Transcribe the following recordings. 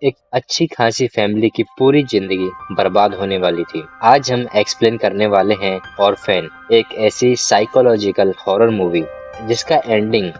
एक अच्छी खासी फैमिली की पूरी जिंदगी बर्बाद होने वाली थी। आज हम एक्सप्लेन करने वाले हैं ऑर्फेन, एक ऐसी साइकोलॉजिकल हॉरर मूवी जिसका एंडिंग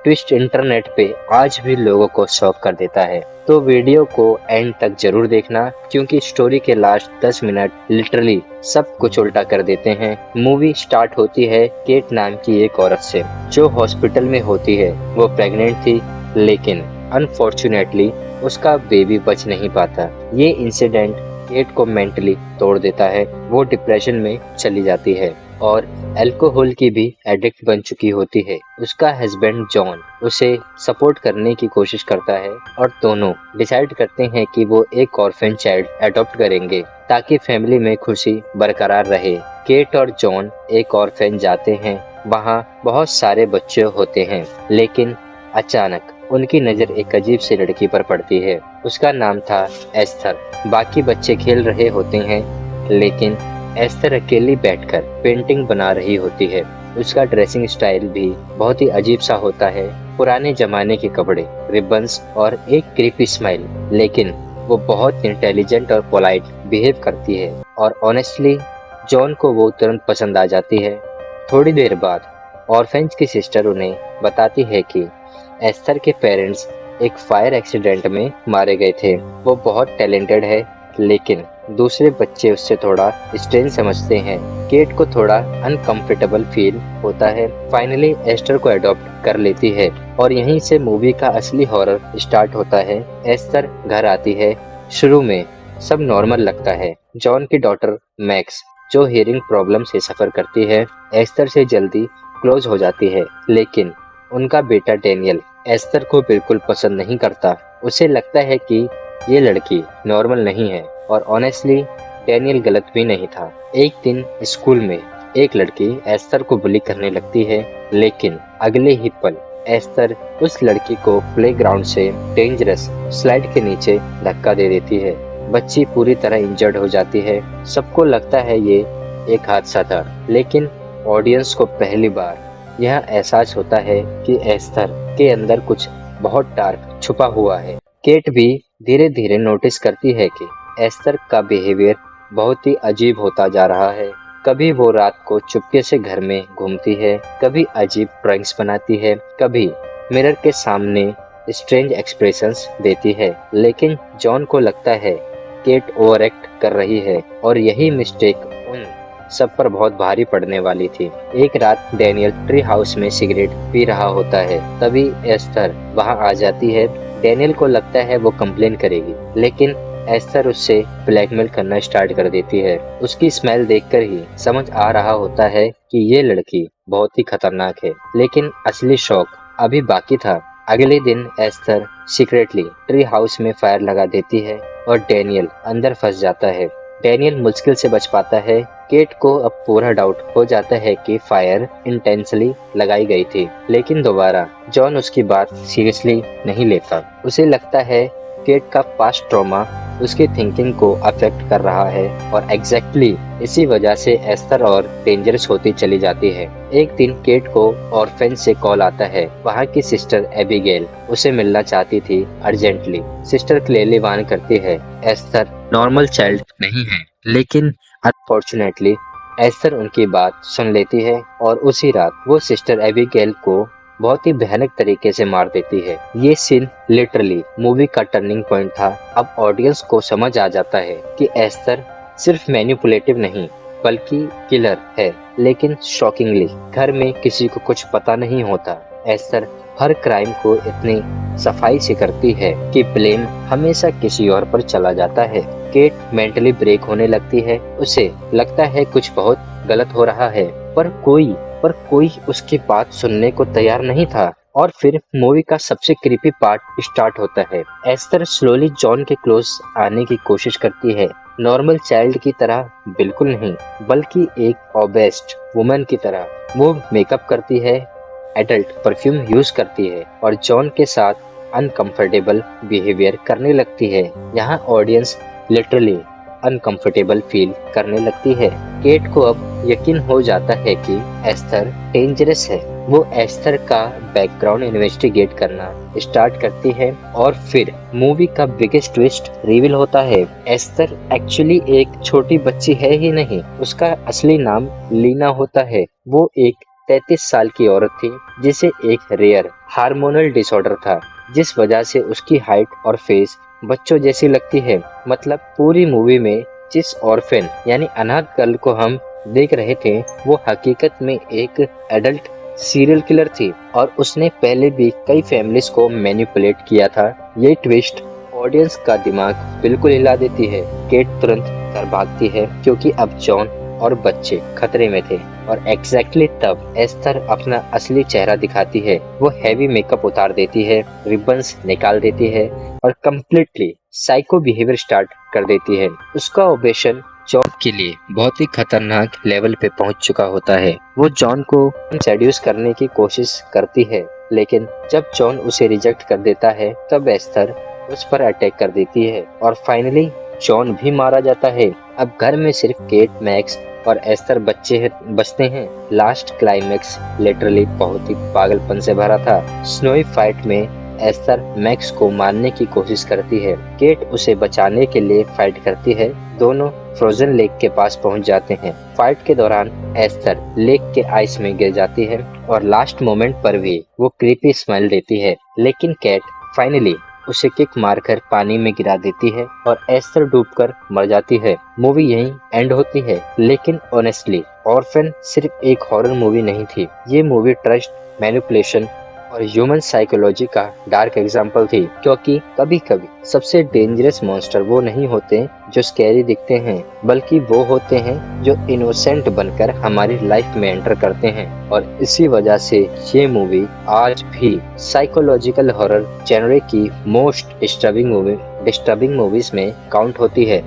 ट्विस्ट इंटरनेट पे आज भी लोगों को शॉक कर देता है। तो वीडियो को एंड तक जरूर देखना, क्योंकि स्टोरी के लास्ट 10 मिनट लिटरली सब कुछ उल्टा कर देते हैं। मूवी स्टार्ट होती है केट नाम की एक औरत से जो हॉस्पिटल में होती है। वो प्रेग्नेंट थी, लेकिन अनफॉर्चुनेटली उसका बेबी बच नहीं पाता। ये इंसिडेंट केट को मेंटली तोड़ देता है। वो डिप्रेशन में चली जाती है और अल्कोहल की भी एडिक्ट बन चुकी होती है। उसका हस्बैंड जॉन उसे सपोर्ट करने की कोशिश करता है और दोनों डिसाइड करते हैं कि वो एक ऑर्फन चाइल्ड अडॉप्ट करेंगे ताकि फैमिली में खुशी बरकरार रहे। केट और जॉन एक ऑर्फन जाते हैं। वहाँ बहुत सारे बच्चे होते हैं, लेकिन अचानक उनकी नजर एक अजीब सी लड़की पर पड़ती है। उसका नाम था एस्थर। बाकी बच्चे खेल रहे होते हैं, लेकिन एस्थर अकेली बैठकर पेंटिंग बना रही होती है। उसका ड्रेसिंग स्टाइल भी बहुत ही अजीब सा होता है। पुराने जमाने के कपड़े, रिबन्स और एक क्रीपी स्माइल। लेकिन वो बहुत इंटेलिजेंट और पोलाइट बिहेव करती है और ऑनेस्टली जॉन को वो तुरंत पसंद आ जाती है। थोड़ी देर बाद ऑर्फेन्ज की सिस्टर उन्हें बताती है कि एस्थर के पेरेंट्स एक फायर एक्सीडेंट में मारे गए थे। वो बहुत टैलेंटेड है, लेकिन दूसरे बच्चे उससे थोड़ा स्ट्रेंज समझते हैं। केट को थोड़ा अनकंफर्टेबल फील होता है। फाइनली एस्टर को अडॉप्ट कर लेती है और यहीं से मूवी का असली हॉरर स्टार्ट होता है। एस्टर घर आती है। शुरू में सब नॉर्मल लगता है। जॉन की डॉटर मैक्स, जो हियरिंग प्रॉब्लम से सफर करती है, एस्टर से जल्दी क्लोज हो जाती है। लेकिन उनका बेटा डेनियल एस्तर को बिल्कुल पसंद नहीं करता। उसे लगता है कि ये लड़की नॉर्मल नहीं है और ऑनेस्टली डेनियल गलत भी नहीं था। एक दिन स्कूल में एक लड़की एस्तर को बुली करने लगती है, लेकिन अगले ही पल एस्तर उस लड़की को प्लेग्राउंड से डेंजरस स्लाइड के नीचे धक्का दे देती है। बच्ची पूरी तरह इंजर्ड हो जाती है। सबको लगता है ये एक हादसा था, लेकिन ऑडियंस को पहली बार यह एहसास होता है कि एस्तर के अंदर कुछ बहुत डार्क छुपा हुआ है। केट भी धीरे धीरे नोटिस करती है कि एस्तर का बिहेवियर बहुत ही अजीब होता जा रहा है। कभी वो रात को चुपके से घर में घूमती है, कभी अजीब ड्राइंग्स बनाती है, कभी मिरर के सामने स्ट्रेंज एक्सप्रेशंस देती है। लेकिन जॉन को लगता है केट ओवर एक्ट कर रही है और यही मिस्टेक उन सब पर बहुत भारी पड़ने वाली थी। एक रात डेनियल ट्री हाउस में सिगरेट पी रहा होता है, तभी एस्थर वहां आ जाती है। डेनियल को लगता है वो कंप्लेन करेगी, लेकिन एस्थर उससे ब्लैकमेल करना स्टार्ट कर देती है। उसकी स्मेल देखकर ही समझ आ रहा होता है कि ये लड़की बहुत ही खतरनाक है, लेकिन असली शौक अभी बाकी था। अगले दिन एस्थर सीक्रेटली ट्री हाउस में फायर लगा देती है और डेनियल अंदर फंस जाता है। डेनियल मुश्किल से बच पाता है। केट को अब पूरा डाउट हो जाता है कि फायर इंटेंशनली लगाई गई थी, लेकिन दोबारा जॉन उसकी बात सीरियसली नहीं लेता। उसे लगता है केट का पास्ट ट्रॉमा उसकी थिंकिंग को अफेक्ट कर रहा है और एग्जैक्टली इसी वजह से एस्थर और डेंजरस होती चली जाती है। एक दिन केट को ऑर्फेन से कॉल आता है। वहाँ की सिस्टर एबिगेल उसे मिलना चाहती थी अर्जेंटली। सिस्टर क्लियरली वार्न करती है एस्थर नॉर्मल चाइल्ड नहीं है, लेकिन अनफॉर्चुनेटली एस्थर उनकी बात सुन लेती है और उसी रात वो सिस्टर एबिगेल को बहुत ही भयानक तरीके से मार देती है। ये सीन लिटरली मूवी का टर्निंग पॉइंट था। अब ऑडियंस को समझ आ जाता है कि एस्थर सिर्फ मैनिपुलेटिव नहीं बल्कि किलर है। लेकिन शॉकिंगली घर में किसी को कुछ पता नहीं होता। एस्थर हर क्राइम को इतनी सफाई से करती है कि ब्लेम हमेशा किसी और पर चला जाता है। केट मेंटली ब्रेक होने लगती है। उसे लगता है कुछ बहुत गलत हो रहा है, पर कोई उसकी बात सुनने को तैयार नहीं था। और फिर मूवी का सबसे क्रीपी पार्ट स्टार्ट होता है। एस्थर स्लोली जॉन के क्लोज आने की कोशिश करती है। नॉर्मल चाइल्ड की तरह बिल्कुल नहीं, बल्कि एक ऑब्सेस्ड वुमन की तरह। वो मेकअप करती है, एडल्ट परफ्यूम यूज करती है और जॉन के साथ अनकंफर्टेबल बिहेवियर करने लगती है। यहाँ ऑडियंस लिटरली अनकंफर्टेबल फील करने लगती है। केट को अब यकीन हो जाता है कि एस्थर डेंजरस है। वो एस्थर का बैकग्राउंड इन्वेस्टिगेट करना स्टार्ट करती है और फिर मूवी का बिगेस्ट ट्विस्ट रिवील होता है। एस्थर एक्चुअली एक छोटी बच्ची है ही नहीं, उसका असली नाम लीना होता है। वो एक 33 साल की औरत थी जिसे एक रेयर हार्मोनल डिसऑर्डर था, जिस वजह से उसकी हाइट और फेस बच्चों जैसी लगती है। मतलब पूरी मूवी में जिस ऑर्फन यानी अनाथ गर्ल को हम देख रहे थे, वो हकीकत में एक एडल्ट सीरियल किलर थी और उसने पहले भी कई फैमिलीज को मैनिपुलेट किया था। ये ट्विस्ट ऑडियंस का दिमाग बिल्कुल हिला देती है। केट तुरंत घर भागती है क्योंकि अब जॉन और बच्चे खतरे में थे और एग्जैक्टली तब एस्थर अपना असली चेहरा दिखाती है। वो हैवी मेकअप उतार देती है, रिबन्स निकाल देती है और कम्प्लीटली साइको बिहेवियर स्टार्ट कर देती है। उसका ऑब्सेशन जॉन के लिए बहुत ही खतरनाक लेवल पे पहुंच चुका होता है। वो जॉन को सेड्यूस करने की कोशिश करती है, लेकिन जब जॉन उसे रिजेक्ट कर देता है तब एस्थर उस पर अटैक कर देती है और फाइनली जॉन भी मारा जाता है। अब घर में सिर्फ केट, मैक्स और एस्थर बचते हैं। लास्ट क्लाइमेक्स लिटरली बहुत ही पागलपन से भरा था। स्नोई फाइट में एस्थर मैक्स को मारने की कोशिश करती है, केट उसे बचाने के लिए फाइट करती है। दोनों फ्रोजन लेक के पास पहुंच जाते हैं। फाइट के दौरान एस्थर लेक के आइस में गिर जाती है और लास्ट मोमेंट पर भी वो क्रीपी स्माइल देती है, लेकिन केट फाइनली उसे किक मारकर पानी में गिरा देती है और एस्थर डूबकर मर जाती है। मूवी यहीं एंड होती है, लेकिन ऑनेस्टली ऑर्फन सिर्फ एक हॉरर मूवी नहीं थी। ये मूवी ट्रस्ट, मैनिपुलेशन और ह्यूमन साइकोलॉजी का डार्क एग्जाम्पल थी, क्योंकि कभी कभी सबसे डेंजरस मॉन्स्टर वो नहीं होते जो स्कैरी दिखते हैं, बल्कि वो होते हैं जो इनोसेंट बनकर हमारी लाइफ में एंटर करते हैं। और इसी वजह से ये मूवी आज भी साइकोलॉजिकल हॉरर जेनरे की मोस्ट डिस्टर्बिंग मूवीज में काउंट होती है।